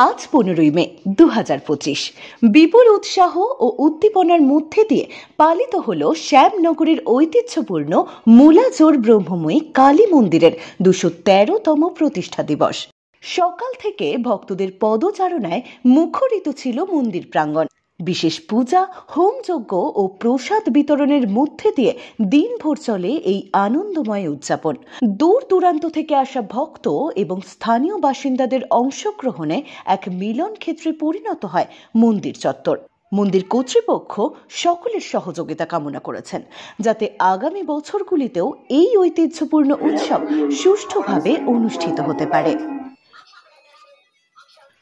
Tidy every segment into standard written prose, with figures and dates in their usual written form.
আজ 15ই মে 2025 বিপুল উৎসাহ ও উদ্দীপনার মধ্যে দিয়ে পালিত হল শ্যামনগরের ঐতিহ্যপূর্ণ মুলাজোর ব্রহ্মময়ী কালী মন্দিরের 213তম প্রতিষ্ঠা দিবস। সকাল থেকে ভক্তদের পদচারণায় মুখরিত ছিল মন্দির প্রাঙ্গণ। বিশেষ পূজা, হোমযজ্ঞ ও প্রসাদ বিতরণের মধ্যে দিয়ে দিনভর চলে এই আনন্দময় উদযাপন। দূর দূরান্ত থেকে আসা ভক্ত এবং স্থানীয় বাসিন্দাদের অংশগ্রহণে এক মিলন ক্ষেত্রে পরিণত হয় মন্দির চত্বর। মন্দির কর্তৃপক্ষ সকলের সহযোগিতা কামনা করেছেন, যাতে আগামী বছরগুলিতেও এই ঐতিহ্যপূর্ণ উৎসব সুষ্ঠুভাবে অনুষ্ঠিত হতে পারে।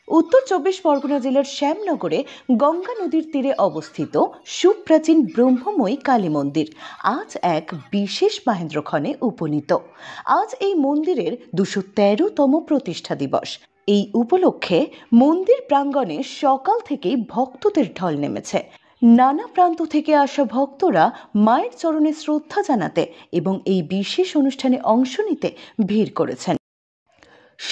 উত্তর 24 পরগনা জেলার শ্যামনগরে গঙ্গা নদীর তীরে অবস্থিত সুপ্রাচীন ব্রহ্মময়ী কালী মন্দির আজ এক বিশেষ মাহেন্দ্রক্ষণে উপনীত। আজ এই মন্দিরের 213তম প্রতিষ্ঠা দিবস। এই উপলক্ষে মন্দির প্রাঙ্গণে সকাল থেকেই ভক্তদের ঢল নেমেছে। নানা প্রান্ত থেকে আসা ভক্তরা মায়ের চরণে শ্রদ্ধা জানাতে এবং এই বিশেষ অনুষ্ঠানে অংশ নিতে ভিড় করেছেন।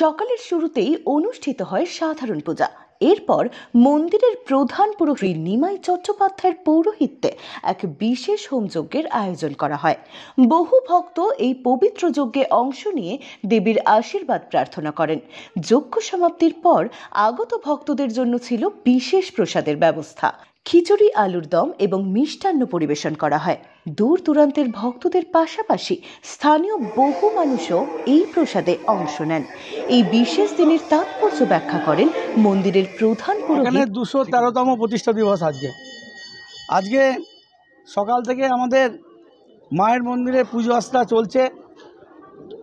সকালের শুরুতেই অনুষ্ঠিত হয় সাধারণ পূজা। এরপর মন্দিরের প্রধান পুরোহিত নিমাই চট্টোপাধ্যায়ের পৌরোহিত্যে এক বিশেষ হোমযজ্ঞের আয়োজন করা হয়। বহু ভক্ত এই পবিত্র যজ্ঞে অংশ নিয়ে দেবীর আশীর্বাদ প্রার্থনা করেন। যজ্ঞ সমাপ্তির পর আগত ভক্তদের জন্য ছিল বিশেষ প্রসাদের ব্যবস্থা। খিচুড়ি, আলুর দম এবং মিষ্টান্ন পরিবেশন করা হয়। দূর দূরান্তের ভক্তদের পাশাপাশি স্থানীয় বহু মানুষও এই প্রসাদে অংশ নেন। এই বিশেষ দিনের তাৎপর্য ব্যাখ্যা করেন মন্দিরের প্রধান পুরোহিত। 213তম প্রতিষ্ঠা দিবস আজকে সকাল থেকে আমাদের মায়ের মন্দিরে পুজো আস্থা চলছে।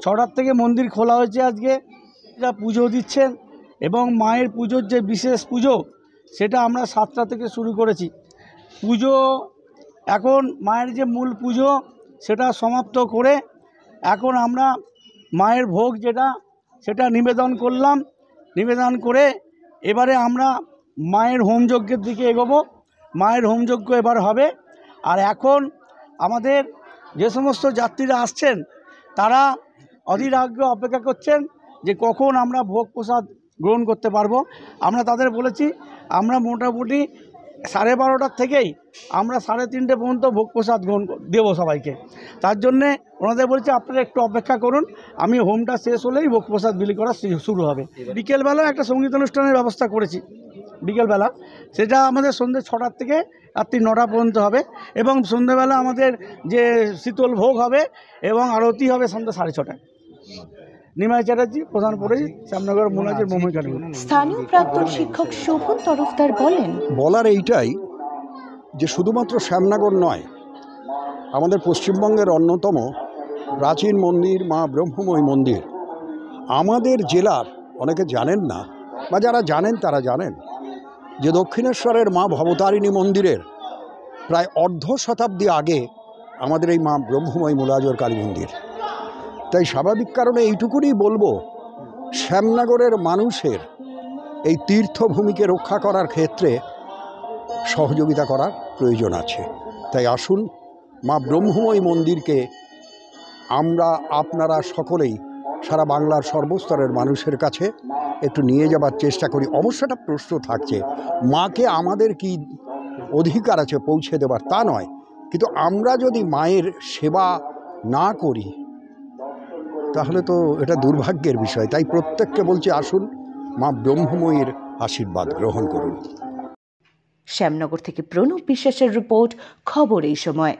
6টার থেকে মন্দির খোলা হয়েছে। আজকে এরা পুজো দিচ্ছেন এবং মায়ের পুজোর যে বিশেষ পুজো সেটা আমরা 7টা থেকে শুরু করেছি। পুজো এখন মায়ের যে মূল পুজো সেটা সমাপ্ত করে এখন আমরা মায়ের ভোগ সেটা নিবেদন করলাম। নিবেদন করে এবারে আমরা মায়ের হোমযজ্ঞের দিকে এগোবো। মায়ের হোমযজ্ঞ এবার হবে। আর এখন আমাদের যে সমস্ত যাত্রীরা আসছেন তারা অধীর আগ্রহে অপেক্ষা করছেন যে কখন আমরা ভোগ প্রসাদ গ্রহণ করতে পারবো। আমরা তাদের বলেছি আমরা মোটামুটি 12:30 থেকেই আমরা 3:30 পর্যন্ত ভোগ প্রসাদ গ্রহণ দেবো সবাইকে। তার জন্যে ওনাদের বলছি আপনারা একটু অপেক্ষা করুন, আমি হোমটা শেষ হলেই ভোগ প্রসাদ বিলি করা শুরু হবে। বিকেলবেলা একটা সঙ্গীত অনুষ্ঠানের ব্যবস্থা করেছি বিকেলবেলা, সেটা আমাদের সন্ধ্যে 6টার থেকে রাত্রি 9টা পর্যন্ত হবে এবং সন্ধ্যেবেলা আমাদের যে শীতল ভোগ হবে এবং আরতি হবে সন্ধ্যা 6:30টায়। নিমাই চ্যাটার্জি, প্রধান পুরোহিত, শ্যামনগর মুলাজোর ব্রহ্মময়ী কালী মন্দির। স্থানীয় প্রাক্তন শিক্ষক শোভন তরফদার বলার এইটাই যে শুধুমাত্র শ্যামনগর নয়, আমাদের পশ্চিমবঙ্গের অন্যতম প্রাচীন মন্দির মা ব্রহ্মময়ী মন্দির আমাদের জেলার অনেকে জানেন না, বা যারা জানেন তারা জানেন যে দক্ষিণেশ্বরের মা ভবতারিণী মন্দিরের প্রায় অর্ধ শতাব্দী আগে আমাদের এই মা ব্রহ্মময়ী মুলাজোর কালী মন্দির। তাই স্বাভাবিক কারণে এইটুকুনি বলবো, শ্যামনগরের মানুষের এই তীর্থভূমিকে রক্ষা করার ক্ষেত্রে সহযোগিতা করার প্রয়োজন আছে। তাই আসুন মা ব্রহ্মময়ী মন্দিরকে আপনারা সকলেই সারা বাংলার সর্বস্তরের মানুষের কাছে একটু নিয়ে যাবার চেষ্টা করি। অবশ্যটা প্রশ্ন থাকছে, মাকে আমাদের কি অধিকার আছে পৌঁছে দেবার, তা নয়, কিন্তু আমরা যদি মায়ের সেবা না করি তাহলে তো এটা দুর্ভাগ্যের বিষয়। তাই প্রত্যেককে বলছি আসুন মা ব্রহ্মময়ীর আশীর্বাদ গ্রহণ করুন। শ্যামনগর থেকে প্রণব বিশ্বাসের রিপোর্ট, খবর এই সময়।